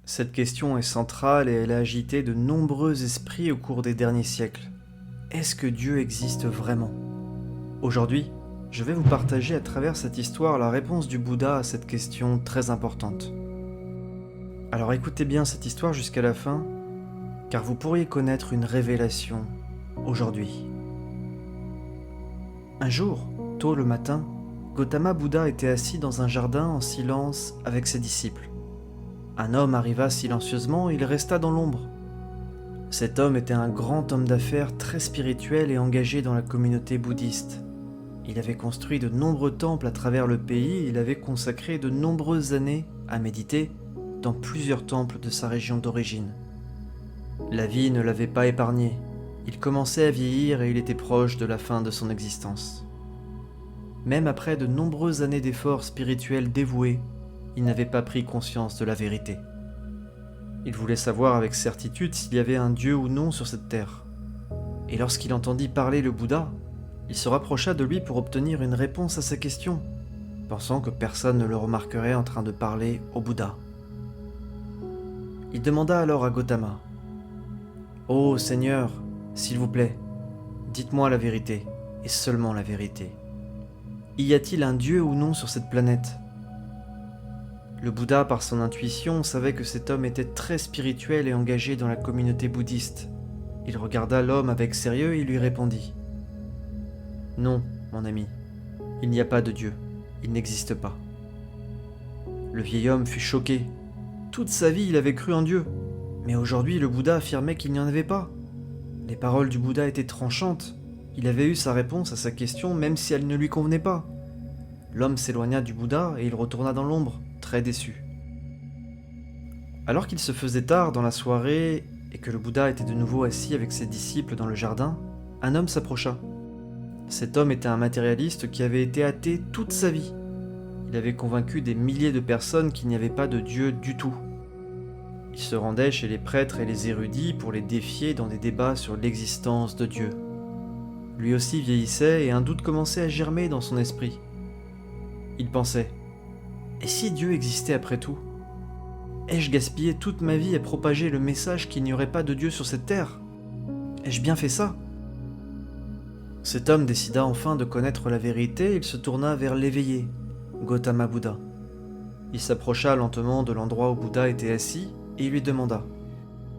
Cette question est centrale et elle a agité de nombreux esprits au cours des derniers siècles. Est-ce que Dieu existe vraiment? Aujourd'hui, je vais vous partager à travers cette histoire la réponse du Bouddha à cette question très importante. Alors écoutez bien cette histoire jusqu'à la fin, car vous pourriez connaître une révélation aujourd'hui. Un jour, tôt le matin, Gautama Bouddha était assis dans un jardin en silence avec ses disciples. Un homme arriva silencieusement et il resta dans l'ombre. Cet homme était un grand homme d'affaires très spirituel et engagé dans la communauté bouddhiste. Il avait construit de nombreux temples à travers le pays et il avait consacré de nombreuses années à méditer dans plusieurs temples de sa région d'origine. La vie ne l'avait pas épargné. Il commençait à vieillir et il était proche de la fin de son existence. Même après de nombreuses années d'efforts spirituels dévoués, il n'avait pas pris conscience de la vérité. Il voulait savoir avec certitude s'il y avait un Dieu ou non sur cette terre. Et lorsqu'il entendit parler le Bouddha, il se rapprocha de lui pour obtenir une réponse à sa question, pensant que personne ne le remarquerait en train de parler au Bouddha. Il demanda alors à Gautama : « Ô Seigneur, s'il vous plaît, dites-moi la vérité, et seulement la vérité. Y a-t-il un Dieu ou non sur cette planète ? » Le Bouddha, par son intuition, savait que cet homme était très spirituel et engagé dans la communauté bouddhiste. Il regarda l'homme avec sérieux et lui répondit : « Non, mon ami, il n'y a pas de Dieu, il n'existe pas. » Le vieil homme fut choqué. Toute sa vie, il avait cru en Dieu. Mais aujourd'hui, le Bouddha affirmait qu'il n'y en avait pas. Les paroles du Bouddha étaient tranchantes. Il avait eu sa réponse à sa question même si elle ne lui convenait pas. L'homme s'éloigna du Bouddha et il retourna dans l'ombre, très déçu. Alors qu'il se faisait tard dans la soirée et que le Bouddha était de nouveau assis avec ses disciples dans le jardin, un homme s'approcha. Cet homme était un matérialiste qui avait été athée toute sa vie. Il avait convaincu des milliers de personnes qu'il n'y avait pas de Dieu du tout. Il se rendait chez les prêtres et les érudits pour les défier dans des débats sur l'existence de Dieu. Lui aussi vieillissait et un doute commençait à germer dans son esprit. Il pensait : et si Dieu existait après tout ? Ai-je gaspillé toute ma vie à propager le message qu'il n'y aurait pas de Dieu sur cette terre ? Ai-je bien fait ça ? Cet homme décida enfin de connaître la vérité et il se tourna vers l'éveillé, Gautama Bouddha. Il s'approcha lentement de l'endroit où Bouddha était assis et il lui demanda :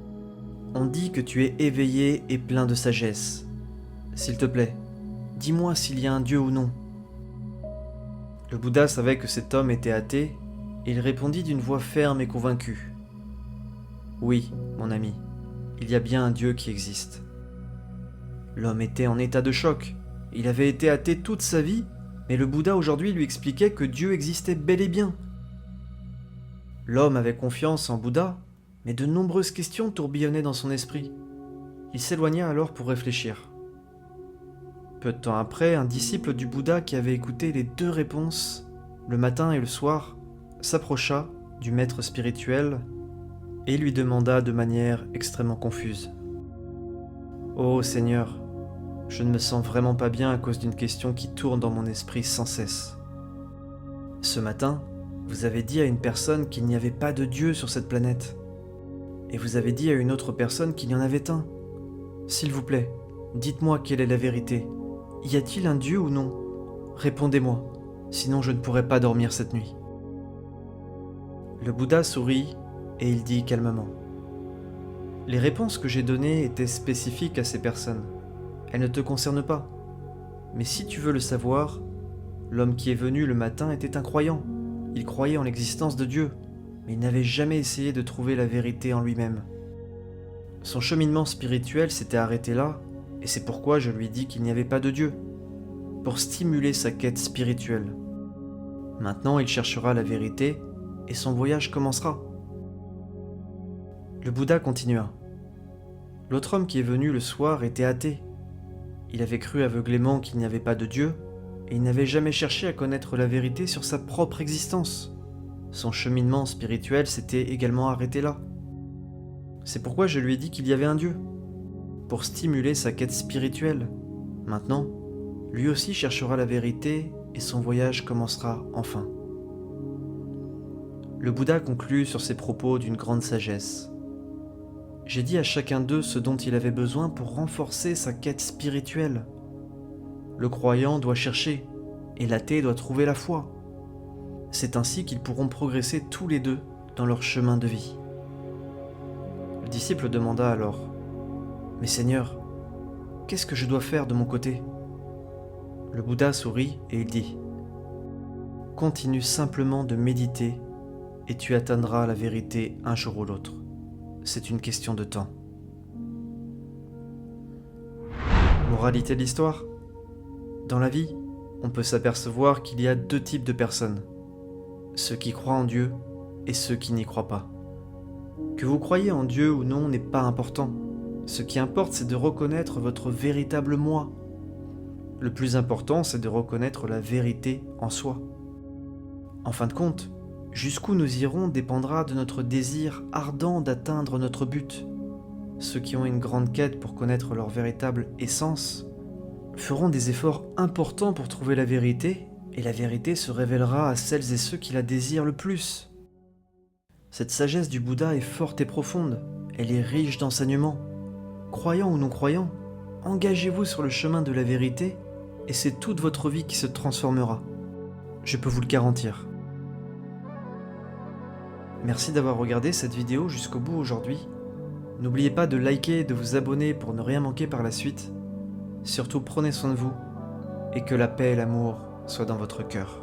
« On dit que tu es éveillé et plein de sagesse. S'il te plaît, dis-moi s'il y a un Dieu ou non. » Le Bouddha savait que cet homme était athée et il répondit d'une voix ferme et convaincue : « Oui, mon ami, il y a bien un Dieu qui existe. » L'homme était en état de choc. Il avait été athée toute sa vie, mais le Bouddha aujourd'hui lui expliquait que Dieu existait bel et bien. L'homme avait confiance en Bouddha, mais de nombreuses questions tourbillonnaient dans son esprit. Il s'éloigna alors pour réfléchir. Peu de temps après, un disciple du Bouddha qui avait écouté les deux réponses, le matin et le soir, s'approcha du maître spirituel et lui demanda de manière extrêmement confuse : « Ô Seigneur, je ne me sens vraiment pas bien à cause d'une question qui tourne dans mon esprit sans cesse. Ce matin, vous avez dit à une personne qu'il n'y avait pas de Dieu sur cette planète. Et vous avez dit à une autre personne qu'il y en avait un. S'il vous plaît, dites-moi quelle est la vérité. Y a-t-il un Dieu ou non ? Répondez-moi, sinon je ne pourrai pas dormir cette nuit. » Le Bouddha sourit et il dit calmement : « Les réponses que j'ai données étaient spécifiques à ces personnes. Elles ne te concernent pas. Mais si tu veux le savoir, l'homme qui est venu le matin était un croyant. Il croyait en l'existence de Dieu, mais il n'avait jamais essayé de trouver la vérité en lui-même. Son cheminement spirituel s'était arrêté là, et c'est pourquoi je lui dis qu'il n'y avait pas de Dieu, pour stimuler sa quête spirituelle. Maintenant, il cherchera la vérité, et son voyage commencera. » Le Bouddha continua : « L'autre homme qui est venu le soir était athée. Il avait cru aveuglément qu'il n'y avait pas de Dieu, et il n'avait jamais cherché à connaître la vérité sur sa propre existence. Son cheminement spirituel s'était également arrêté là. C'est pourquoi je lui ai dit qu'il y avait un Dieu, pour stimuler sa quête spirituelle. Maintenant, lui aussi cherchera la vérité et son voyage commencera enfin. » Le Bouddha conclut sur ses propos d'une grande sagesse. J'ai dit à chacun d'eux ce dont il avait besoin pour renforcer sa quête spirituelle. Le croyant doit chercher, et l'athée doit trouver la foi. C'est ainsi qu'ils pourront progresser tous les deux dans leur chemin de vie. Le disciple demanda alors, « Mais Seigneur, qu'est-ce que je dois faire de mon côté ?» Le Bouddha sourit et il dit, « Continue simplement de méditer et tu atteindras la vérité un jour ou l'autre. C'est une question de temps. » Moralité de l'histoire ? Dans la vie, on peut s'apercevoir qu'il y a deux types de personnes. Ceux qui croient en Dieu et ceux qui n'y croient pas. Que vous croyez en Dieu ou non n'est pas important. Ce qui importe, c'est de reconnaître votre véritable moi. Le plus important, c'est de reconnaître la vérité en soi. En fin de compte, jusqu'où nous irons dépendra de notre désir ardent d'atteindre notre but. Ceux qui ont une grande quête pour connaître leur véritable essence feront des efforts importants pour trouver la vérité, et la vérité se révélera à celles et ceux qui la désirent le plus. Cette sagesse du Bouddha est forte et profonde, elle est riche d'enseignements. Croyant ou non croyant, engagez-vous sur le chemin de la vérité, et c'est toute votre vie qui se transformera. Je peux vous le garantir. Merci d'avoir regardé cette vidéo jusqu'au bout aujourd'hui. N'oubliez pas de liker et de vous abonner pour ne rien manquer par la suite. Surtout prenez soin de vous, et que la paix et l'amour soient dans votre cœur.